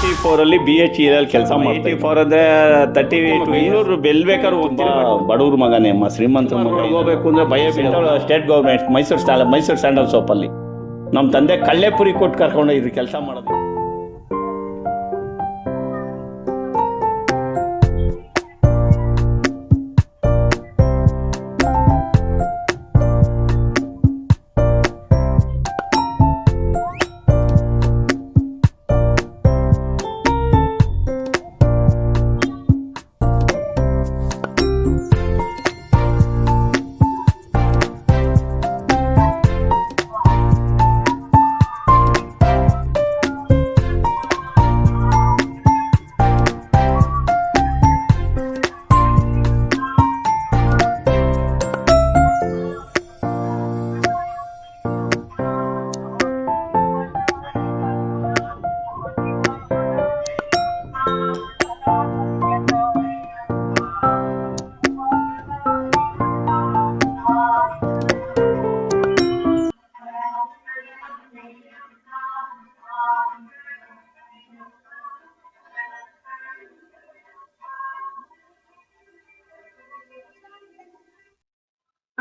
84 ಅಲ್ಲಿ BHEL ಅಲ್ಲಿ ಕೆಲಸ ಮಾಡ್ತಾ 84 ಅಂದ್ರೆ 32 ಬೆಂಗಳೂರು ಬೇಕಾದ್ರೂ ಹೋಗ್ತೀನಿ. ಬಡವ್ರ ಮಗನೇ ಅಮ್ಮ, ಶ್ರೀಮಂತರ ಮಗ ಹೋಗ್ಬೇಕು ಅಂದ್ರೆ ಭಯ state government Mysuru sandal soap ಅಲ್ಲಿ ನಮ್ಮ ತಂದೆ ಕಳ್ಳೆಪುರಿ ಕೊಟ್ಟು ಕರ್ಕೊಂಡು ಕೆಲಸ ಮಾಡೋದು.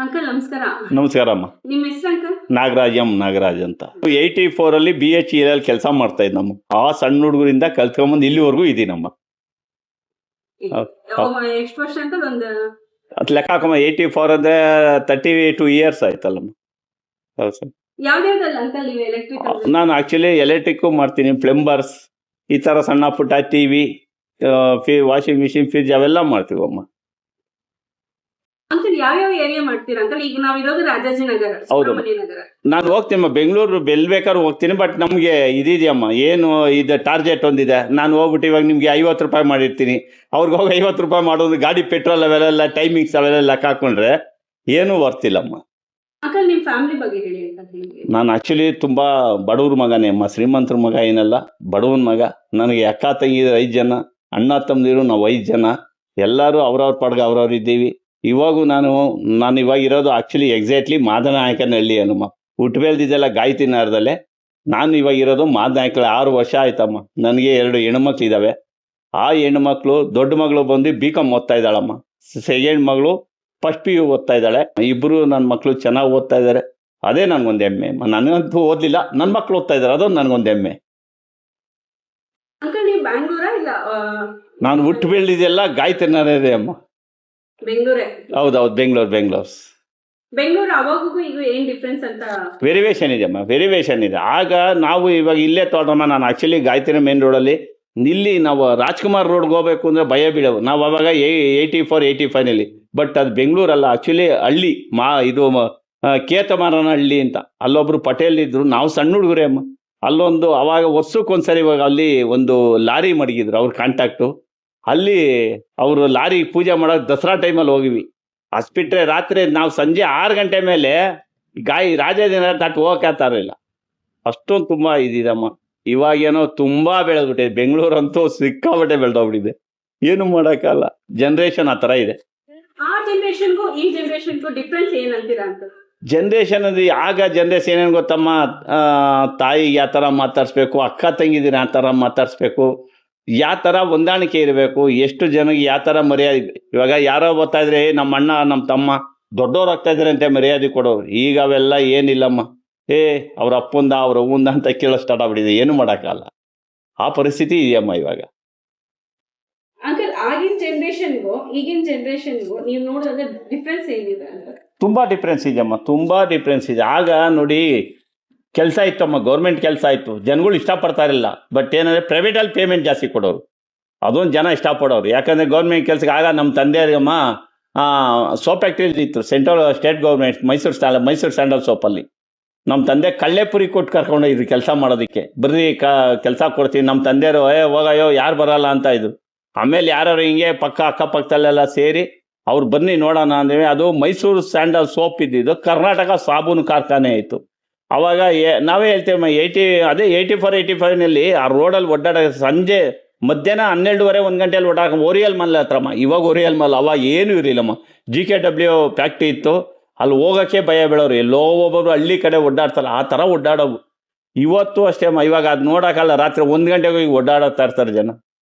ಅಂಕಲ್ ನಮಸ್ಕಾರ. ನಮಸ್ಕಾರ ಅಮ್ಮ. ನಿಮ್ಮ ಹೆಸರು ಅಂಕಲ್? ನಾಗರಾಜ್ ಅಂತ. 84 ಅಲ್ಲಿ BHEL ಅಲ್ಲಿ ಕೆಲಸ ಮಾಡ್ತಾ ಇದ್ದಮ್ಮ. ಆ ಸಣ್ಣ ಹುಡುಗರಿಂದ ಕಲ್ತ್ಕೊಂಬಂದು ಇಲ್ಲಿವರೆಗೂ ಇದೀನಮ್ಮ. ಎಷ್ಟು ವರ್ಷ ಅಂಕಲ್? ಒಂದು ಅದ್ ಲೆಕ್ಕ ಹಾಕಮ್ಮ. 84 ಅಂದ್ರೆ 32 ಇಯರ್ಸ್ ಆಯ್ತಲ್ಲಮ್ಮ. ಹೌದು ಸರ್. ಯಾವ್ದಾವ್ದಲ್ಲ ಅಂಕಲ್ ನೀವು ಎಲೆಕ್ಟ್ರಿಕಲ್? ನಾನು ಆಕ್ಚುಲಿ ಎಲೆಕ್ಟ್ರಿಕ್ ಮಾಡ್ತೀನಿ, ಪ್ಲಂಬರ್ಸ್, ಈ ತರ ಸಣ್ಣ ಪುಟ್ಟ ಟಿವಿ, ವಾಷಿಂಗ್ ಮಿಷಿನ್, ಫ್ರಿಜ್ ಅವೆಲ್ಲ ಮಾಡ್ತೀವಮ್ಮ. ಅಂಕಲ್ ಯಾವ್ಯಾವ ಏರಿಯಾ ಮಾಡ್ತೀರಾ ಅಂಕಲ್? ಈಗ ನಾವಿರೋದು ರಾಜಾಜಿನಗರ, ಸುಬ್ರಹ್ಮಣ್ಯ ನಗರ. ನಾನು ಹೋಗ್ತೀನಿ ಬೆಂಗಳೂರು ಬೇಕಾದ್ರೂ ಹೋಗ್ತೀನಿ. ಬಟ್ ನಮ್ಗೆ ಇದಿದೆಯಮ್ಮ, ಏನು ಇದು ಟಾರ್ಗೆಟ್ ಒಂದಿದೆ. ನಾನು ಹೋಗ್ಬಿಟ್ಟು ಇವಾಗ ನಿಮ್ಗೆ 50 ರೂಪಾಯಿ ಮಾಡಿರ್ತೀನಿ, ಅವ್ರಿಗೆ ಹೋಗಿ 50 ರೂಪಾಯಿ ಮಾಡೋದು. ಗಾಡಿ ಪೆಟ್ರೋಲ್ ಅವೆಲ್ಲ ಟೈಮಿಂಗ್ಸ್ ಅವೆಲ್ಲ ಲೆಕ್ಕ ಹಾಕೊಂಡ್ರೆ ಏನೂ ವರ್ತಿಲ್ಲಮ್ಮ. ಅಂಕಲ್ ನಿಮ್ ಫ್ಯಾಮಿಲಿ ಬಗ್ಗೆ ಹೇಳಿ ಅಂಕಲ್. ನಾನು ಆಕ್ಚುಲಿ ತುಂಬಾ ಬಡವ್ರ ಮಗನೇ ಅಮ್ಮ, ಶ್ರೀಮಂತರ ಮಗ ಏನಲ್ಲ, ಬಡವನ ಮಗ. ನನಗೆ ಅಕ್ಕ ತಂಗಿದ್ರು 5 ಜನ, ಅಣ್ಣ ತಮ್ಮದಿರು ನಾವು 5 ಜನ. ಎಲ್ಲರೂ ಅವ್ರವ್ರ ಪಡ್ಗೆ ಅವ್ರವ್ರು ಇದ್ದೀವಿ. ಇವಾಗ ನಾನು ಇವಾಗ ಇರೋದು ಆಕ್ಚುಲಿ ಎಕ್ಸಾಕ್ಟ್ಲಿ ಮಾದನಾಯಕನಹಳ್ಳಿ ಅನ್ನಮ್ಮ. ಹುಟ್ಟು ಬೆಳೆದಿದ್ದೆಲ್ಲ ಗಾಯತಿನಗರದಲ್ಲೇ. ನಾನು ಇವಾಗ ಇರೋದು ಮಾದನಾಯಕನಹಳ್ಳಿ. 6 ವರ್ಷ ಆಯ್ತಮ್ಮ. ನನಗೆ 2 ಹೆಣ್ಮಕ್ಳು ಇದ್ದಾವೆ. ಆ ಹೆಣ್ಮಕ್ಳು, ದೊಡ್ಡ ಮಗಳು ಬಂದು BCom ಓದ್ತಾ ಇದ್ದಾಳಮ್ಮ. ಸೆಕೆಂಡ್ ಮಗಳು ಫಸ್ಟ್ PU ಓದ್ತಾ ಇದ್ದಾಳೆ. ಇಬ್ಬರು ನನ್ನ ಮಕ್ಕಳು ಚೆನ್ನಾಗಿ ಓದ್ತಾ ಇದ್ದಾರೆ. ಅದೇ ನನಗೊಂದು ಹೆಮ್ಮೆ. ನನಗಂತೂ ಓದಲಿಲ್ಲ, ನನ್ನ ಮಕ್ಕಳು ಓದ್ತಾ ಇದ್ದಾರೆ, ಅದೊಂದು ನನಗೊಂದು ಹೆಮ್ಮೆ. ಅಂಕಲ್ ನೀವು ಬ್ಯಾಂಗ್ಳೂರಾ ಇಲ್ಲ? ನಾನು ಹುಟ್ಟು ಬೆಳೆದಿದ್ದೆಲ್ಲ ಗಾಯತಿನಗರದೇ ಅಮ್ಮ. ಬೆಂಗಳೂರೇ? ಹೌದೌದು, ಬೆಂಗಳೂರು. ಬೆಂಗಳೂರು ಅವಾಗೂ ಈಗ ಏನ್ ಡಿಫ್ರೆನ್ಸ್ ಅಂತ? ವೆರಿವೇಷನ್ ಇದೆ ಅಮ್ಮ, ವೆರಿವೇಷನ್ ಇದೆ. ಆಗ ನಾವು ಇವಾಗ ಇಲ್ಲೇ ತೋಟಮ್ಮ. ನಾನು ಆಕ್ಚುಲಿ ಗಾಯತಿನ ಮೇನ್ ರೋಡಲ್ಲಿ, ಇಲ್ಲಿ ನಾವು ರಾಜ್ಕುಮಾರ್ ರೋಡ್ಗೆ ಹೋಗ್ಬೇಕು ಅಂದ್ರೆ ಭಯ ಬೀಳವು ನಾವು ಅವಾಗ 84, 85ನಲ್ಲಿ. ಬಟ್ ಅದು ಬೆಂಗಳೂರಲ್ಲ, ಆಕ್ಚುಲಿ ಹಳ್ಳಿ. ಇದು ಕೇತಮಾರನಹಳ್ಳಿ ಅಂತ. ಅಲ್ಲೊಬ್ರು ಪಟೇಲ್ ಇದ್ರು, ನಾವು ಸಣ್ಣ ಹುಡುಗರೇ ಅಮ್ಮ. ಅಲ್ಲೊಂದು ಅವಾಗ ವರ್ಷಕ್ಕೊಂದ್ಸರಿ ಇವಾಗ ಅಲ್ಲಿ ಒಂದು ಲಾರಿ ಮಡಗಿದ್ರು, ಅವ್ರ ಕಾಂಟ್ಯಾಕ್ಟು. ಅಲ್ಲಿ ಅವರು ಲಾರಿ ಪೂಜೆ ಮಾಡೋಕೆ ದಸರಾ ಟೈಮಲ್ಲಿ ಹೋಗಿವಿ. ಅಷ್ಟ್ಬಿಟ್ರೆ ರಾತ್ರಿ ನಾವು ಸಂಜೆ 6 ಗಂಟೆ ಮೇಲೆ ರಾಜಾಜಿನಗರ ದಾಟಿ ಹೋಗಕ್ಕಾಗ್ತಾರಿಲ್ಲ. ಅಷ್ಟೊಂದು ತುಂಬ ಇದಿದಮ್ಮ. ಇವಾಗೇನೋ ತುಂಬಾ ಬೆಳೆದ್ಬಿಟ್ಟಿದೆ. ಬೆಂಗಳೂರಂತೂ ಸಿಕ್ಕಾಬಟ್ಟೆ ಬೆಳೆದೋಗ್ಬಿಟ್ಟಿದೆ. ಏನು ಮಾಡೋಕ್ಕಲ್ಲ, ಜನ್ರೇಷನ್ ಆ ಥರ ಇದೆ. ಆ ಜನರೇಷನ್ಗೂ ಈ ಜನರೇಷನ್ಗೂ ಡಿಫ್ರೆನ್ಸ್ ಏನಂತೀರಾ ಅಂತ? ಜನ್ರೇಷನ್ ಅಂದ್ರೆ, ಆಗ ಜನ್ರೇಷನ್ ಏನು ಗೊತ್ತಮ್ಮ, ತಾಯಿಗೆ ಯಾವ ಥರ ಮಾತಾಡಿಸ್ಬೇಕು, ಅಕ್ಕ ತಂಗಿದಿನ ಯಾವ ಥರ ಮಾತಾಡಿಸ್ಬೇಕು, ಯಾವ ಥರ ಹೊಂದಾಣಿಕೆ ಇರಬೇಕು, ಎಷ್ಟು ಜನಕ್ಕೆ ಯಾವ ಥರ ಮರ್ಯಾದೆ. ಇವಾಗ ಯಾರೋ ಬರ್ತಾ ಇದ್ರೆ ನಮ್ಮ ಅಣ್ಣ ನಮ್ಮ ತಮ್ಮ ದೊಡ್ಡವ್ರು ಆಗ್ತಾ ಇದ್ದಾರೆ ಅಂತ ಮರ್ಯಾದೆ ಕೊಡೋರು. ಈಗ ಅವೆಲ್ಲ ಏನಿಲ್ಲಮ್ಮ. ಅವ್ರ ಅಪ್ಪಂದ ಅವ್ರ ಅವ್ವಂದ ಅಂತ ಕೇಳೋ ಸ್ಟಾರ್ಟ್ ಆಗ್ಬಿಟ್ಟಿದೆ. ಏನು ಮಾಡೋಕ್ಕಲ್ಲ, ಆ ಪರಿಸ್ಥಿತಿ ಇದೆಯಮ್ಮ ಇವಾಗ. ಅಂಕಲ್ ಆಗಿನ ಜನರೇಷನ್ಗೂ ಈಗಿನ ಜನರೇಷನ್ಗೂ ನೀವು ನೋಡಿದ್ರೆ ಡಿಫ್ರೆನ್ಸ್ ಏನಿದೆ ಅಂತ? ತುಂಬಾ ಡಿಫ್ರೆನ್ಸ್ ಇದೆಯಮ್ಮ, ತುಂಬಾ ಡಿಫ್ರೆನ್ಸ್ ಇದೆ. ಆಗ ನೋಡಿ ಕೆಲಸ ಇತ್ತಮ್ಮ, ಗೌರ್ಮೆಂಟ್ ಕೆಲಸ ಇತ್ತು, ಜನಗಳು ಇಷ್ಟಪಡ್ತಾ ಇರಲಿಲ್ಲ. ಬಟ್ ಏನಂದರೆ ಪ್ರೈವೇಟಲ್ಲಿ ಪೇಮೆಂಟ್ ಜಾಸ್ತಿ ಕೊಡೋರು, ಅದೊಂದು ಜನ ಇಷ್ಟಪಡೋರು. ಯಾಕಂದರೆ ಗೌರ್ಮೆಂಟ್ ಕೆಲಸಕ್ಕೆ ಆಗ ನಮ್ಮ ತಂದೆಯವ್ರಿಗಮ್ಮ ಸೋಪ್ ಫ್ಯಾಕ್ಟ್ರೀಸ್ ಇತ್ತು, ಸ್ಟೇಟ್ ಗೌರ್ಮೆಂಟ್ ಮೈಸೂರು ಸ್ಯಾಂಡಲ್ ಸೋಪಲ್ಲಿ. ನಮ್ಮ ತಂದೆ ಕಳ್ಳೆಪುರಿ ಕೊಟ್ಟು ಕರ್ಕೊಂಡು ಕೆಲಸ ಮಾಡೋದಕ್ಕೆ. ಬರ್ರಿ ಕೆಲಸ ಕೊಡ್ತೀನಿ. ನಮ್ಮ ತಂದೆಯವರು ಹೋಗಯ್ಯೋ ಯಾರು ಬರಲ್ಲ ಅಂತ ಇದ್ರು. ಆಮೇಲೆ ಯಾರು ಹಿಂಗೆ ಅಕ್ಕಪಕ್ಕದಲ್ಲೆಲ್ಲ ಸೇರಿ ಅವ್ರು ಬನ್ನಿ ನೋಡೋಣ ಅಂದರೆ, ಅದು ಮೈಸೂರು ಸ್ಯಾಂಡಲ್ ಸೋಪ್ ಇದ್ದಿದ್ದು ಕರ್ನಾಟಕ ಸಾಬೂನು ಕಾರ್ಖಾನೆ ಇತ್ತು. ಅವಾಗ ನಾವೇ ಹೇಳ್ತೇವೆ 84, 85ನಲ್ಲಿ ಆ ರೋಡಲ್ಲಿ ಒಡ್ಡಾಡ ಸಂಜೆ ಮಧ್ಯಾಹ್ನ 12:30, 1 ಗಂಟೆಯಲ್ಲಿ ಓಡಾಕ ಓರಿಯಲ್ ಮಲ್ ಹತ್ರಮ್ಮ. ಇವಾಗ ಓರಿಯಲ್ ಮಲ್ ಅವಾಗ ಏನು ಇರಲಿಲ್ಲಮ್ಮ. GKW ಫ್ಯಾಕ್ಟ್ರಿ ಇತ್ತು, ಅಲ್ಲಿ ಹೋಗೋಕ್ಕೆ ಭಯ ಬೀಳೋರು. ಎಲ್ಲೋ ಒಬ್ಬೊಬ್ರು ಹಳ್ಳಿ ಕಡೆ ಓಡಾಡ್ತಾರಲ್ಲ, ಆ ಥರ ಓಡಾಡೋವು. ಇವತ್ತು ಅಷ್ಟೇ ಇವಾಗ ಅದು ನೋಡೋಕ್ಕಲ್ಲ, ರಾತ್ರಿ 1 ಗಂಟೆಗೆ ಹೋಗಿ ಓಡಾಡುತ್ತಾ ಇರ್ತಾರೆ ಜನ.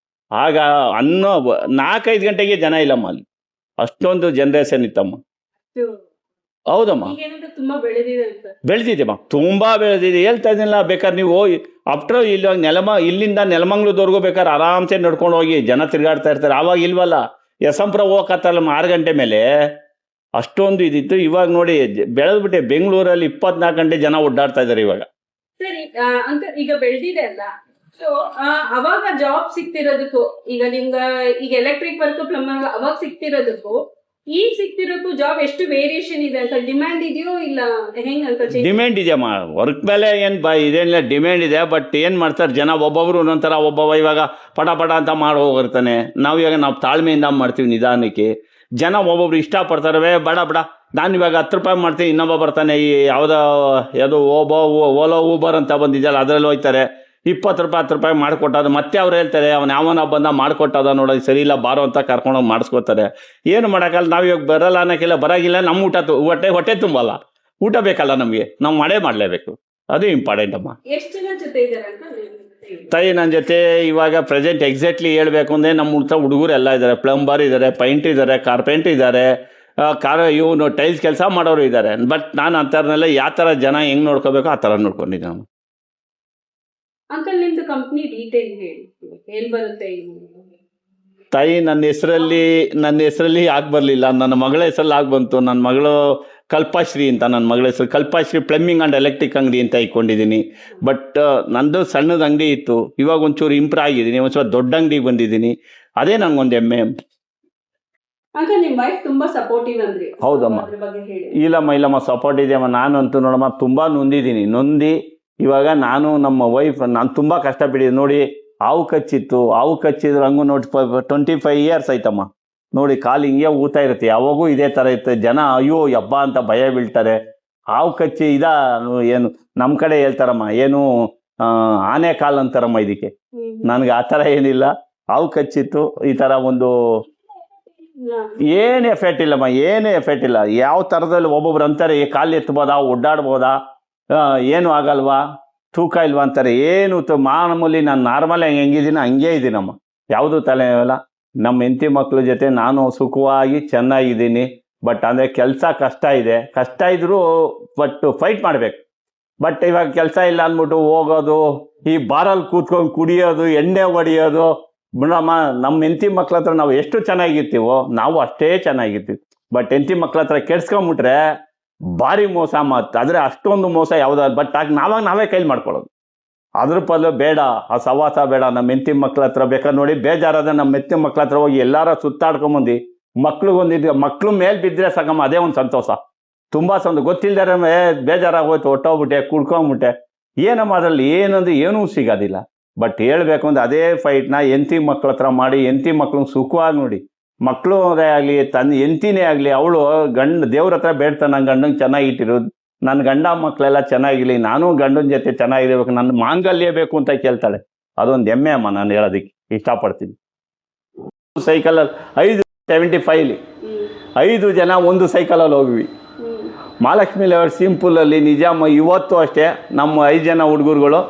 ಆಗ 4-5 ಗಂಟೆಗೆ ಜನ ಇಲ್ಲಮ್ಮ ಅಲ್ಲಿ, ಅಷ್ಟೊಂದು ಜನರೇಷನ್ ಇತ್ತಮ್ಮ. ಹೌದಮ್ಮ, ಈಗೇನಂದ್ರೆ ತುಂಬಾ ಬೆಳೆದಿದೆ ಅಂತ. ಬೆಳೆದಿದೆಮ್ಮ, ತುಂಬ ಬೆಳೆದಿದೆ. ಹೇಳ್ತಾ ಇದ್ದೀನಿಲ್ಲ, ಬೇಕಾದ್ರೆ ನೀವು ಅಪ್ಟ್ರ ಇಲ್ಲಿಂದ ನೆಲಮಂಗ್ಲದವರೆಗೂ ಬೇಕಾದ್ರೆ ಆರಾಮ್ಸೆ ನಡ್ಕೊಂಡು ಹೋಗಿ, ಜನ ತಿರುಗಾಡ್ತಾ ಇರ್ತಾರೆ. ಆವಾಗ ಇಲ್ವಲ್ಲ, ಯಶವಂತಪುರ ಹೋಗತ್ತಲ್ಲ 6 ಗಂಟೆ ಮೇಲೆ, ಅಷ್ಟೊಂದು ಇದಿತ್ತು. ಇವಾಗ ನೋಡಿ ಬೆಳೆದ್ಬಿಟ್ಟೆ, ಬೆಂಗಳೂರಲ್ಲಿ 24 ಗಂಟೆ ಜನ ಓಡಾಡ್ತಾ ಇದ್ದಾರೆ ಇವಾಗ. ಸರಿ ಅಂಕಲ್, ಈಗ ಬೆಳೆದಿದೆ ಅಲ್ಲ, ಸೊ ಅವಾಗ ಜಾಬ್ ಸಿಕ್ತಿರೋದಕ್ಕೂ ಈಗ ಈಗ ಎಲೆಕ್ಟ್ರಿಕ್ ವರ್ಕ್, ಪ್ಲಂಬರ್ ಅವಾಗ ಸಿಕ್ತಿರೋದಕ್ಕೂ ಈಗ ಸಿಕ್ತಿರೋಕ್ಕೂ ಜಾಬ್ ಎಷ್ಟು ವೇರಿಯೇಷನ್ ಇದೆ ಅಂತ? ಡಿಮ್ಯಾಂಡ್ ಇದೆಯೋ ಇಲ್ಲ ಹೆಂಗ್ ಅಂತ? ಡಿಮ್ಯಾಂಡ್ ಇದೆಯಮ್ಮ, ವರ್ಕ್ ಮೇಲೆ ಇದೇನಿಲ್ಲ, ಡಿಮ್ಯಾಂಡ್ ಇದೆ. ಬಟ್ ಏನು ಮಾಡ್ತಾರೆ ಜನ, ಒಬ್ಬೊಬ್ರು ಒಂದೊಂಥರ. ಒಬ್ಬೊಬ್ಬ ಇವಾಗ ಪಟ ಅಂತ ಮಾಡಿ ಹೋಗಿರ್ತಾನೆ. ನಾವು ತಾಳ್ಮೆಯಿಂದ ಮಾಡ್ತೀವಿ ನಿಧಾನಕ್ಕೆ. ಜನ ಒಬ್ಬೊಬ್ರು ಇಷ್ಟಪಡ್ತಾರೆ, ಬೇಡ ನಾನು ಇವಾಗ 10 ರೂಪಾಯಿ ಮಾಡ್ತೀನಿ, ಇನ್ನೊಬ್ಬ ಬರ್ತಾನೆ ಈ ಯಾವುದೋ ಓಲೋ ಊಬರ್ ಅಂತ ಬಂದಿದ್ದಲ್ಲ, ಅದರಲ್ಲಿ ಹೋಗ್ತಾರೆ 20 ರೂಪಾಯಿ 10 ರೂಪಾಯಿ ಮಾಡಿಕೊಟ್ಟದು. ಮತ್ತೆ ಅವ್ರು ಹೇಳ್ತಾರೆ, ಯಾವನ ಬಂದ ಮಾಡಿಕೊಟ್ಟದ ನೋಡೋದು ಸರಿ ಇಲ್ಲ, ಬಾರೋ ಅಂತ ಕರ್ಕೊಂಡೋಗಿ ಮಾಡಿಸ್ಕೊತಾರೆ. ಏನು ಮಾಡೋಕ್ಕಲ್ಲ, ನಾವು ಇವಾಗ ಬರಲ್ಲ ಅನ್ನೋಕ್ಕಿಲ್ಲ, ಬರಾಗಿಲ್ಲ. ನಮ್ಮ ಹೊಟ್ಟೆ ತುಂಬಲ್ಲ, ಊಟ ಬೇಕಲ್ಲ ನಮಗೆ, ನಾವು ಮಾಡಲೇಬೇಕು. ಅದು ಇಂಪಾರ್ಟೆಂಟ್ ಅಮ್ಮ. ಎಷ್ಟು ಜನ ಜೊತೆ ಇದ್ದಾರೆ ತಾಯಿ ನನ್ನ ಜೊತೆ ಇವಾಗ ಪ್ರೆಸೆಂಟ್ ಎಕ್ಸಾಕ್ಟ್ಲಿ ಹೇಳ್ಬೇಕು ಅಂದರೆ, ನಮ್ಮ ಹುಡುಗರು ಎಲ್ಲ ಇದ್ದಾರೆ. ಪ್ಲಂಬರ್ ಇದ್ದಾರೆ, ಪೈಂಟರ್ ಇದ್ದಾರೆ, ಕಾರ್ಪೆಂಟರ್ ಇದ್ದಾರೆ, ಇವನು ಟೈಲ್ಸ್ ಕೆಲಸ ಮಾಡೋರು ಇದ್ದಾರೆ. ಬಟ್ ನಾನು ಅಂಥವ್ರನ್ನೆಲ್ಲ ಯಾವ ಥರ ಜನ ಹೆಂಗೆ ನೋಡ್ಕೋಬೇಕು ಆ ಥರ ನೋಡ್ಕೊಂಡಿದ್ದೀನಿ. ಅಂಕಲ್, ನಿಮ್ದು ಕಂಪ್ನಿ ಡೀಟೇಲ್ ಹೇಳಿ, ಎಲ್ಲಿ ಬರುತ್ತೆ? ತಾಯಿ ನನ್ನ ಹೆಸರಲ್ಲಿ ಆಗಿ ಬರಲಿಲ್ಲ, ನನ್ನ ಮಗಳ ಹೆಸರಲ್ಲಿ ಆಗಿ ಬಂತು. ನನ್ನ ಮಗಳು ಕಲ್ಪಾಶ್ರೀ ಅಂತ, ನನ್ನ ಮಗಳ ಹೆಸರು ಕಲ್ಪಾಶ್ರೀ ಪ್ಲಂಬಿಂಗ್ ಆ್ಯಂಡ್ ಎಲೆಕ್ಟ್ರಿಕ್ ಅಂಗಡಿ ಅಂತ ಇಟ್ಕೊಂಡಿದ್ದೀನಿ. ಬಟ್ ನಂದು ಸಣ್ಣದ ಅಂಗಡಿ ಇತ್ತು, ಇವಾಗ ಒಂಚೂರು ಇಂಪ್ರೂವ್ ಆಗಿದ್ದೀನಿ, ಒಂಚೂರು ದೊಡ್ಡ ಅಂಗಡಿಗೆ ಬಂದಿದ್ದೀನಿ. ಅದೇ ನನಗೊಂದು ಹೆಮ್ಮೆ. ಅಂಕಲ್, ನಿಮ್ಮ ವೈಫ್ ತುಂಬಾ ಸಪೋರ್ಟಿವ್ ಅಂದ್ರಿ. ಹೌದಮ್ಮ. ಇಲ್ಲಮ್ಮ ಸಪೋರ್ಟ್ ಇದೆಯಮ್ಮ. ನಾನಂತೂ ನೋಡಮ್ಮ ತುಂಬ ನೊಂದಿ ಇವಾಗ ನಾನು ನಮ್ಮ ವೈಫ್ ನಾನು ತುಂಬ ಕಷ್ಟಪಟ್ಟಿದ್ದೀನಿ. ನೋಡಿ, ಹಾವು ಕಚ್ಚಿದ್ರು ಹಂಗೂ ನೋಡಿ 25 ಇಯರ್ಸ್ ಆಯ್ತಮ್ಮ. ನೋಡಿ, ಕಾಲು ಹಿಂಗೆ ಊತ ಇರುತ್ತೆ, ಯಾವಾಗೂ ಇದೇ ಥರ ಇರುತ್ತೆ. ಜನ ಅಯ್ಯೋ ಯಬ್ಬ ಅಂತ ಭಯ ಬೀಳ್ತಾರೆ. ಹಾವು ಕಚ್ಚಿ ಏನು ನಮ್ಮ ಕಡೆ ಹೇಳ್ತಾರಮ್ಮ, ಏನು ಆನೆ ಕಾಲು ಅಂತಾರಮ್ಮ ಇದಕ್ಕೆ. ನನಗೆ ಆ ಥರ ಏನಿಲ್ಲ, ಹಾವು ಕಚ್ಚಿತ್ತು ಈ ಥರ ಒಂದು ಏನು ಎಫೆಕ್ಟ್ ಇಲ್ಲಮ್ಮ, ಏನು ಎಫೆಕ್ಟ್ ಇಲ್ಲ. ಯಾವ ಥರದಲ್ಲಿ ಒಬ್ಬೊಬ್ರು ಅಂತಾರೆ, ಕಾಲು ಎತ್ತಬೋದಾ, ಒಡ್ಡಾಡ್ಬೋದಾ, ಏನು ಆಗಲ್ವಾ, ತೂಕ ಇಲ್ವಾ ಅಂತಾರೆ. ಏನು ಮಾಮೂಲಿ ನಾನು ನಾರ್ಮಲ್ ಹೆಂಗಿದ್ದೀನಿ ಹಂಗೇ ಇದ್ದೀನಮ್ಮ, ಯಾವುದೂ ತಲೆ ಇಲ್ಲ. ನಮ್ಮ ಹೆಂಡತಿ ಮಕ್ಕಳ ಜೊತೆ ನಾನು ಸುಖವಾಗಿ ಚೆನ್ನಾಗಿದ್ದೀನಿ. ಬಟ್ ಅಂದರೆ ಕೆಲಸ ಕಷ್ಟ ಇದ್ದರೂ ಬಟ್ ಫೈಟ್ ಮಾಡಬೇಕು. ಬಟ್ ಇವಾಗ ಕೆಲಸ ಇಲ್ಲ ಅಂದ್ಬಿಟ್ಟು ಹೋಗೋದು, ಈ ಬಾರಲ್ಲಿ ಕೂತ್ಕೊಂಡು ಕುಡಿಯೋದು, ಎಣ್ಣೆ ಹೊಡಿಯೋದು. ನಮ್ಮ ಹೆಂಡತಿ ಮಕ್ಳ ಹತ್ರ ನಾವು ಎಷ್ಟು ಚೆನ್ನಾಗಿರ್ತೀವೋ ನಾವು ಅಷ್ಟೇ ಚೆನ್ನಾಗಿರ್ತೀವಿ. ಬಟ್ ಹೆಂಡತಿ ಮಕ್ಳ ಹತ್ರ ಕೆಡ್ಸ್ಕೊಂಬಿಟ್ರೆ ಭಾರಿ ಮೋಸ ಆದರೆ ಅಷ್ಟೊಂದು ಮೋಸ ಯಾವುದಾದ್ರು. ಬಟ್ ನಾವೇ ಕೈಲಿ ಮಾಡ್ಕೊಳ್ಳೋದು. ಅದ್ರ ಬದಲು ಬೇಡ, ಆ ಸವಾಸ ಬೇಡ. ನಮ್ಮ ಹೆಂಡತಿ ಮಕ್ಳ ಹತ್ರ ಬೇಕಾದ್ರೆ ನೋಡಿ, ಬೇಜಾರಾದ ನಮ್ಮ ಹೆಂಡತಿ ಮಕ್ಳ ಹತ್ರ ಹೋಗಿ ಎಲ್ಲಾರ ಸುತ್ತಾಡ್ಕೊಂಬಂದು ಮಕ್ಳು ಮೇಲೆ ಬಿದ್ದರೆ ಸಾಕಮ್ಮ, ಅದೇ ಒಂದು ಸಂತೋಷ. ತುಂಬ ಗೊತ್ತಿಲ್ಲದಾರ ಬೇಜಾರಾಗೋಯ್ತು, ಹೊಟ್ಟೋಗ್ಬಿಟ್ಟೆ, ಕುಡ್ಕೊಂಬಿಟ್ಟೆ, ಏನಮ್ಮ ಅದರಲ್ಲಿ ಏನೂ ಸಿಗೋದಿಲ್ಲ. ಬಟ್ ಹೇಳಬೇಕು ಅಂದರೆ ಅದೇ ಫೈಟ್ನ ಹೆಂಡತಿ ಮಕ್ಳ ಹತ್ರ ಮಾಡಿ, ಹೆಂಡತಿ ಮಕ್ಳನ್ನ ಸುಖವಾಗಿ ನೋಡಿ. ಮಕ್ಕಳು ಆಗಲಿ, ಹೆಂಡತಿನೇ ಆಗಲಿ, ಅವಳು ದೇವ್ರ ಹತ್ರ ಬೇಡ್ತಾನೆ, ನನ್ನ ಗಂಡಂಗೆ ಚೆನ್ನಾಗಿಟ್ಟಿರೋದು, ನನ್ನ ಗಂಡ ಮಕ್ಕಳೆಲ್ಲ ಚೆನ್ನಾಗಿರಲಿ, ನಾನು ಗಂಡನ ಜೊತೆ ಚೆನ್ನಾಗಿರ್ಬೇಕು, ನನ್ನ ಮಾಂಗಲ್ಯ ಬೇಕು ಅಂತ ಕೇಳ್ತಾಳೆ. ಅದೊಂದು ಹೆಮ್ಮೆ ಅಮ್ಮ, ನಾನು ಹೇಳೋದಕ್ಕೆ ಇಷ್ಟಪಡ್ತೀನಿ. ಸೈಕಲಲ್ಲಿ 575 5 ಜನ ಒಂದು ಸೈಕಲಲ್ಲಿ ಹೋಗ್ವಿ. ಮಹಾಲಕ್ಷ್ಮಿ ಲೇಔಟ್ ಸಿಂಪಲಲ್ಲಿ ನಿಜಾಮ ಇವತ್ತು ಅಷ್ಟೇ ನಮ್ಮ 5 ಜನ ಹುಡುಗರುಗಳು,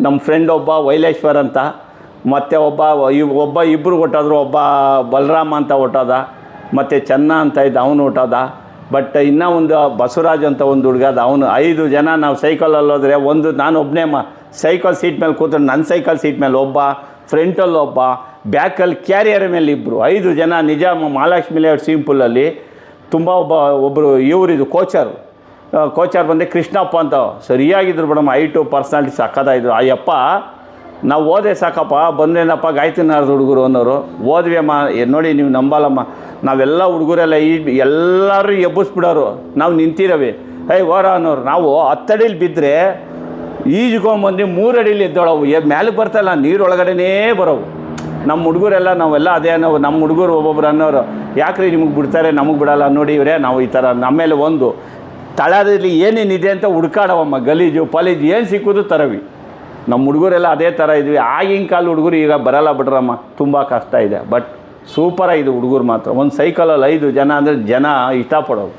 ನಮ್ಮ ಫ್ರೆಂಡ್ ಒಬ್ಬ ವೈಲೇಶ್ವರ್ ಅಂತ, ಮತ್ತು ಇಬ್ಬರು ಹೊಟ್ಟೋದ್ರು. ಒಬ್ಬ ಬಲರಾಮ ಅಂತ ಹೊಟ್ಟೋದ, ಮತ್ತು ಚೆನ್ನ ಅಂತ ಇದ್ದ ಅವನು ಹೊಟ್ಟೋದ. ಬಟ್ ಇನ್ನೂ ಒಂದು ಬಸವರಾಜ್ ಅಂತ ಒಂದು ಹುಡುಗದ, ಅವನು. 5 ಜನ ನಾವು ಸೈಕಲಲ್ಲಿ ಹೋದರೆ, ನಾನು ಒಬ್ಬನೇ ಸೈಕಲ್ ಸೀಟ್ ಮೇಲೆ ಕೂತ್ರೆ, ನನ್ನ ಸೈಕಲ್ ಸೀಟ್ ಮೇಲೆ ಒಬ್ಬ, ಫ್ರಂಟಲ್ಲಿ ಒಬ್ಬ, ಬ್ಯಾಕಲ್ಲಿ ಕ್ಯಾರಿಯರ್ ಮೇಲೆ ಇಬ್ಬರು, 5 ಜನ ನಿಜ ಮಹಾಲಕ್ಷ್ಮಿ ಲೇಔಟ್ ಸಿಂಪಲಲ್ಲಿ. ತುಂಬ ಒಬ್ಬರು ಇವರಿದು ಕೋಚರ್ ಬಂದೆ ಕೃಷ್ಣಪ್ಪ ಅಂತ, ಸರಿಯಾಗಿದ್ರು ಬಿಡಮ್ಮ, ಹೈಟು ಪರ್ಸ್ನಾಲಿಟಿ ಸಕ್ಕದಾಯಿದ್ರು. ಅಯ್ಯಪ್ಪ ನಾವು ಓದೇ ಸಾಕಪ್ಪ, ಬಂದ್ರೇನಪ್ಪ ಗಾಯತ್ರಿ ನಾರದ ಹುಡುಗರು ಅನ್ನೋರು. ಓದ್ವಿ ಅಮ್ಮ, ನೋಡಿ ನೀವು ನಂಬಲ್ಲಮ್ಮ, ನಾವೆಲ್ಲ ಹುಡುಗರೆಲ್ಲ ಎಲ್ಲರೂ ಎಬ್ಬಿಸ್ಬಿಡೋರು, ನಾವು ನಿಂತಿರವೆ, ಓರ ಅನ್ನೋರು. ನಾವು 10 ಅಡಿಲಿ ಬಿದ್ದರೆ ಈಜ್ಕೊಂಬಂದು 3 ಅಡಿಲಿ ಎದ್ದೋಳವು, ಮ್ಯಾಲಕ್ಕೆ ಬರ್ತಾಯಿಲ್ಲ, ನೀರೊಳಗಡೆನೇ ಬರೋವು. ನಮ್ಮ ಹುಡುಗರೆಲ್ಲ ನಾವೆಲ್ಲ ಅದೇ ಅನ್ನೋ, ನಮ್ಮ ಹುಡುಗರು ಒಬ್ಬೊಬ್ರು ಅನ್ನೋರು, ಯಾಕ್ರಿ ನಿಮಗೆ ಬಿಡ್ತಾರೆ ನಮಗೆ ಬಿಡಲ್ಲ, ನೋಡಿ ಇವರೇ ನಾವು ಈ ಥರ. ನಮ್ಮೇಲೆ ಒಂದು ತಳದಲ್ಲಿ ಏನೇನಿದೆ ಅಂತ ಹುಡ್ಕಾಡವಮ್ಮ, ಗಲೀಜು ಪಲೀಜು ಏನು ಸಿಕ್ಕೋದು ತರವಿ. ನಮ್ಮ ಹುಡುಗರೆಲ್ಲ ಅದೇ ಥರ ಇದ್ವಿ. ಆಗಿನ ಕಾಲ ಹುಡುಗರು ಈಗ ಬರಲ್ಲ ಬಿಡ್ರಮ್ಮ, ತುಂಬ ಕಷ್ಟ ಇದೆ. ಬಟ್ ಸೂಪರಾಗಿದೆ ಹುಡುಗರು ಮಾತ್ರ. ಒಂದು ಸೈಕಲಲ್ಲಿ 5 ಜನ ಅಂದರೆ ಜನ ಇಷ್ಟಪಡೋದು.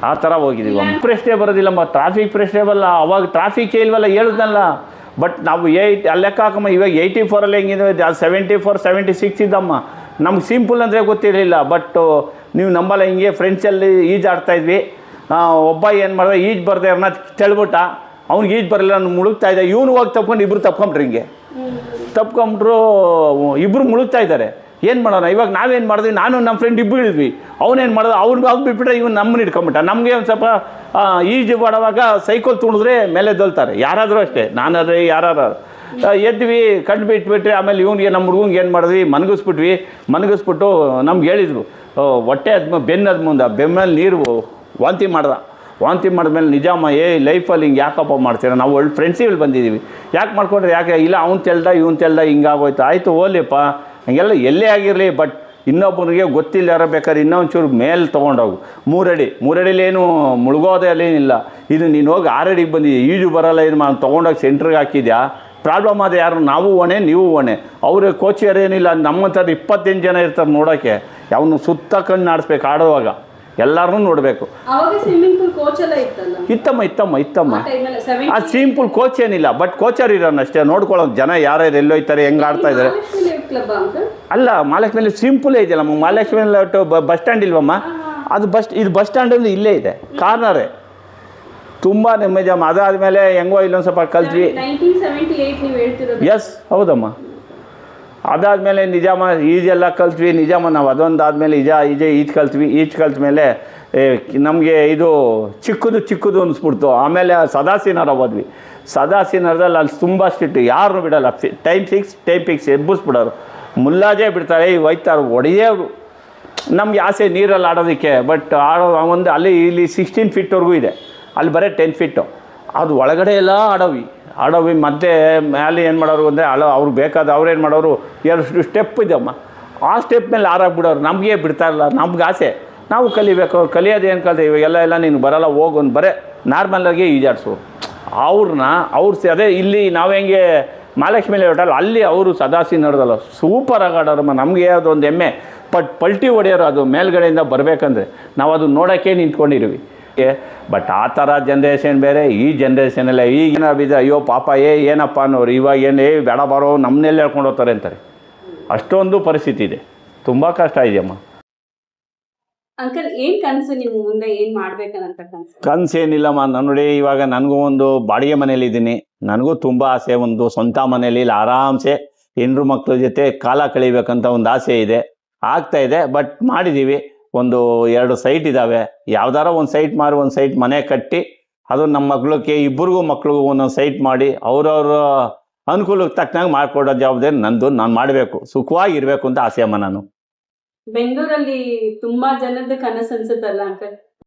ಆ ಥರ ಹೋಗಿದ್ದೀವಿ. ಪ್ರಶ್ನೆ ಬರೋದಿಲ್ಲಮ್ಮ, ಟ್ರಾಫಿಕ್ ಪ್ರಶ್ನೆ ಬರಲ್ಲ. ಅವಾಗ ಟ್ರಾಫಿಕ್ ಇಲ್ವಲ್ಲ, ಹೇಳಿದ್ನಲ್ಲ. ಬಟ್ ನಾವು ಲೆಕ್ಕ ಹಾಕಮ್ಮ, ಇವಾಗ 84 ಹೆಂಗಿದೆ, 74 76 ಇದ್ದಮ್ಮ. ನಮ್ಗೆ ಸಿಂಪಲ್ ಅಂದರೆ ಗೊತ್ತಿರಲಿಲ್ಲ. ಬಟ್ ನೀವು ನಂಬಲ್ಲ, ಹಿಂಗೆ ಫ್ರೆಂಡ್ಸಲ್ಲಿ ಈಜಾಡ್ತಾಯಿದ್ವಿ. ಒಬ್ಬ ಏನು ಮಾಡಿದ, ಈಜು ಬರ್ದೆ ಅವ್ರನ್ನ ತೆಳ್ಬಿಟ್ಟ. ಅವ್ನಿಗೆ ಈಜು ಬರಲಿಲ್ಲ, ನಾನು ಮುಳುಗ್ತಾ ಇದ್ದೆ. ಇವನು ಹೋಗಿ ತಪ್ಕೊಂಡು ಇಬ್ಬರು ತಪ್ಕೊಂಡ್ರು. ಹಿಂಗೆ ತಪ್ಕೊಂಡ್ರು, ಇಬ್ಬರು ಮುಳುಗ್ತಾ ಇದ್ದಾರೆ. ಏನು ಮಾಡೋಣ ಇವಾಗ? ನಾವೇನು ಮಾಡಿದ್ವಿ, ನಾನು ನಮ್ಮ ಫ್ರೆಂಡ್ ಇಬ್ಬರು ಇಳಿದ್ವಿ. ಅವನೇನು ಮಾಡಿದ, ಅವ್ನು ಬಿಟ್ಬಿಟ್ರೆ ಇವನು ನಮ್ಮನ್ನ ಹಿಡ್ಕೊಂಬಿಟ್ಟ. ನಮಗೆ ಒಂದು ಸ್ವಲ್ಪ ಈಜು ಮಾಡುವಾಗ ಸೈಕಲ್ ತುಣಿದ್ರೆ ಮೇಲೆ ದೊಲ್ತಾರೆ, ಯಾರಾದರೂ ಅಷ್ಟೇ, ನಾನಾದ್ರೆ ಯಾರು. ಎದ್ವಿ, ಕಣ್ಣು ಬಿಟ್ಬಿಟ್ರೆ. ಆಮೇಲೆ ಇವ್ನಿಗೆ, ನಮ್ಮ ಹುಡುಗಂಗೆ ಏನು ಮಾಡಿದ್ವಿ, ಮನಗಿಸ್ಬಿಟ್ಟು ನಮ್ಗೆ ಹೇಳಿದ್ರು, ಹೊಟ್ಟೆ ಬೆನ್ನದ ಮುಂದೆ ಬೆನ್ನಲ್ಲಿ ನೀರು ವಾಂತಿ ಮಾಡಿದ್ಮೇಲೆ, ನಿಜಮ್ಮ ಲೈಫಲ್ಲಿ ಹಿಂಗೆ ಯಾಕಪ್ಪ ಮಾಡ್ತೀರಾ, ನಾವು ಒಳ್ಳೆ ಫ್ರೆಂಡ್ಸಿಗಳು ಬಂದಿದ್ದೀವಿ, ಯಾಕೆ ಮಾಡ್ಕೊಂಡ್ರೆ, ಯಾಕೆ ಇಲ್ಲ, ಅವ್ನು ತೆಲ್ದ ಹಿಂಗಾಗೋಯ್ತು. ಆಯಿತು ಹೋಗ್ಲಿಪ್ಪ, ಹಂಗೆಲ್ಲ ಎಲ್ಲೇ ಆಗಿರಲಿ. ಬಟ್ ಇನ್ನೊಬ್ಬನಿಗೆ ಗೊತ್ತಿಲ್ಲ ಯಾರೋ, ಬೇಕಾದ್ರೆ ಇನ್ನೊಂಚೂರು ಮೇಲೆ ತೊಗೊಂಡೋಗು. 3 ಅಡಿಲೇನು ಮುಳುಗೋದೇ ಅಲ್ಲೇನಿಲ್ಲ. ಇದು ನೀನು ಹೋಗಿ 6 ಅಡಿಗೆ ಬಂದಿದ್ದೀವಿ, ಈಜು ಬರೋಲ್ಲ, ಇದು ತೊಗೊಂಡೋಗಿ ಸೆಂಟ್ರಿಗೆ ಹಾಕಿದ್ಯಾ, ಪ್ರಾಬ್ಲಮ್ ಆದ ಯಾರು, ನಾವು ಹೊಣೆ, ನೀವು ಹೊಣೆ. ಅವರು ಕೋಚಿಯರೇನಿಲ್ಲ, ನಮ್ಮಂಥದ್ದು 28 ಜನ ಇರ್ತಾರೆ ನೋಡೋಕ್ಕೆ. ಅವನು ಸುತ್ತ ಕಣ್ಣು ಆಡಿಸ್ಬೇಕು ಆಡುವಾಗ, ಎಲ್ಲರೂ ನೋಡಬೇಕು. ಸ್ವಿಮ್ಮಿಂಗ್ ಪೂಲ್ ಕೋಚ್ ಎಲ್ಲ ಇತ್ತಮ್ಮ. ಆ ಸ್ವಿಮ್ಮಿಂಗ್ ಪೂಲ್ ಕೋಚ್ ಏನಿಲ್ಲ, ಬಟ್ ಕೋಚರ್ ಇರೋನು ಅಷ್ಟೇ, ನೋಡ್ಕೊಳ್ಳೋ ಜನ ಯಾರ್ಯಾರು ಎಲ್ಲೋಯ್ತಾರೆ, ಹೆಂಗೆ ಆಡ್ತಾ ಇದ್ದಾರೆ. ಅಲ್ಲ, ಮಹಾಲಕ್ಷ್ಮಿಯಲ್ಲಿ ಸ್ವಿಮ್ಮಿಂಗ್ ಪೂಲೇ ಇದೆಯಲ್ಲ, ಮಹಾಲಕ್ಷ್ಮಿಯಲ್ಲಿ ಬಸ್ ಸ್ಟ್ಯಾಂಡ್ ಇಲ್ವಮ್ಮ, ಅದು ಇದು ಬಸ್ ಸ್ಟ್ಯಾಂಡಲ್ಲಿ ಇಲ್ಲೇ ಇದೆ, ಕಾರ್ನರೇ. ತುಂಬ ನೆಮ್ಮದಿಯಮ್ಮ. ಅದಾದಮೇಲೆ ಹೆಂಗೋ ಇಲ್ಲೊಂದು ಸ್ವಲ್ಪ ಕಲ್ತ್ವಿ. ಎಸ್, ಹೌದಮ್ಮ. ಅದಾದಮೇಲೆ ನಿಜಾಮ ಈಜೆಲ್ಲ ಕಲ್ತ್ವಿ. ನಿಜಾಮ ನಾವು ಅದೊಂದು ಆದಮೇಲೆ ಈಜು ಕಲ್ತ ಮೇಲೆ ನಮಗೆ ಇದು ಚಿಕ್ಕದು ಅನಿಸ್ಬಿಡ್ತು. ಆಮೇಲೆ ಸದಾಶಿವನಗರ ಹೋದ್ವಿ. ಸದಾಶಿವನಗರದಲ್ಲಿ ಅಲ್ಲಿ ತುಂಬ ಸ್ಟ್ರಿಕ್ಟ್, ಯಾರನ್ನೂ ಬಿಡೋಲ್ಲ. ಟೈಮ್ ಫಿಕ್ಸ್ ಎಬ್ಬಿಸ್ಬಿಡೋರು, ಮುಲ್ಲಾಜೇ ಬಿಡ್ತಾರೆ, ಹೋಯ್ತಾರೆ, ಹೊಡೆಯೋರು. ನಮಗೆ ಆಸೆ ನೀರಲ್ಲಿ ಆಡೋದಕ್ಕೆ. ಬಟ್ ಒಂದು ಇಲ್ಲಿ 16 ಫೀಟ್ವರೆಗೂ ಇದೆ, ಅಲ್ಲಿ ಬರೀ 10 ಫೀಟು. ಅದು ಒಳಗಡೆ ಎಲ್ಲ ಆಡೋವಿ. ಮತ್ತೆ ಮೇಲೆ ಏನು ಮಾಡೋರು ಅಂದರೆ, ಅವ್ರಿಗೆ ಬೇಕಾದ ಅವ್ರೇನು ಮಾಡೋರು, 2 ಸ್ಟೆಪ್ ಇದೆಯಮ್ಮ, ಆ ಸ್ಟೆಪ್ ಮೇಲೆ ಆರಾಗ್ಬಿಡೋರು. ನಮಗೆ ಬಿಡ್ತಾಯಿರಲ್ಲ, ನಮ್ಗೆ ಆಸೆ, ನಾವು ಕಲಿಬೇಕು. ಕಲಿಯೋದೇನು ಕಲಿತೆ, ಇವಾಗೆಲ್ಲ ನೀನು ಬರೋಲ್ಲ, ಹೋಗೋದು ಬರೀ ನಾರ್ಮಲಾಗಿ ಈಜಾಡ್ಸು ಅವ್ರನ್ನ. ಅದೇ ಇಲ್ಲಿ ನಾವು ಹೆಂಗೆ ಮಹಾಲಕ್ಷ್ಮಿ ಲೇಔಟಲ್ಲ, ಅಲ್ಲಿ ಅವರು ಸದಾಶಿವನಗರದಲ್ಲ ಸೂಪರಾಗಿ ಆಡೋರಮ್ಮ. ನಮಗೆ ಅದೊಂದು ಹೆಮ್ಮೆ. ಪಲ್ಟಿ ಹೊಡೆಯೋರು, ಅದು ಮೇಲ್ಗಡೆಯಿಂದ ಬರಬೇಕಂದ್ರೆ ನಾವು ಅದು ನೋಡೋಕ್ಕೆ ನಿಂತ್ಕೊಂಡಿರ್ವಿ. ಬಟ್ ಆ ಥರ ಜನ್ರೇಷನ್ ಬೇರೆ, ಈ ಜನ್ರೇಷನೆಲ್ಲ ಈಗಿನ ಅಯ್ಯೋ ಪಾಪ ಏನಪ್ಪ ಅನ್ನೋರು. ಇವಾಗ ಬೇಡ ಬರೋ, ನಮ್ಮನ್ನೆಲ್ಲ ಹೇಳ್ಕೊಂಡು ಹೋಗ್ತಾರೆ ಅಂತಾರೆ. ಅಷ್ಟೊಂದು ಪರಿಸ್ಥಿತಿ ಇದೆ, ತುಂಬ ಕಷ್ಟ ಇದೆಯಮ್ಮ. ಅಂಕಲ್, ಏನು ಕನಸು ನಿಮ್ಮ ಮುಂದೆ, ಏನು ಮಾಡ್ಬೇಕಂತ ಕನಸು ಏನಿಲ್ಲಮ್ಮ. ನೋಡಿ, ಇವಾಗ ನನಗೂ ಒಂದು ಬಾಡಿಗೆ ಮನೇಲಿ ಇದ್ದೀನಿ. ನನಗೂ ತುಂಬ ಆಸೆ, ಒಂದು ಸ್ವಂತ ಮನೇಲಿ ಆರಾಮ್ಸೆ ಹೆಣ್ಣು ಮಕ್ಕಳ ಜೊತೆ ಕಾಲ ಕಳಿಬೇಕಂತ ಒಂದು ಆಸೆ ಇದೆ, ಆಗ್ತಾಯಿದೆ. ಬಟ್ ಮಾಡಿದ್ದೀವಿ. ಒಂದು 2 ಸೈಟ್ ಇದ್ದಾವೆ. ಯಾವ್ದಾರ ಒಂದು ಸೈಟ್ ಮಾರಿ ಒಂದು ಸೈಟ್ ಮನೆ ಕಟ್ಟಿ, ಅದು ನಮ್ಮ ಮಕ್ಕಳಿಗೆ, ಇಬ್ಬರಿಗೂ ಮಕ್ಳಿಗೂ ಒಂದೊಂದು ಸೈಟ್ ಮಾಡಿ ಅವ್ರವ್ರ ಅನುಕೂಲಕ್ಕೆ ತಕ್ಕನಾಗಿ ಮಾಡಿಕೊಡೋ ಜವಾಬ್ದಾರಿ ನಂದು. ನಾನು ಮಾಡಬೇಕು, ಸುಖವಾಗಿರ್ಬೇಕು ಅಂತ ಆಸೆ ಅಮ್ಮ. ನಾನು ಬೆಂಗಳೂರಲ್ಲಿ ತುಂಬಾ ಜನದ ಕನಸು ಅನ್ಸುತ್ತಲ್ಲ ಅಂಕಲ್?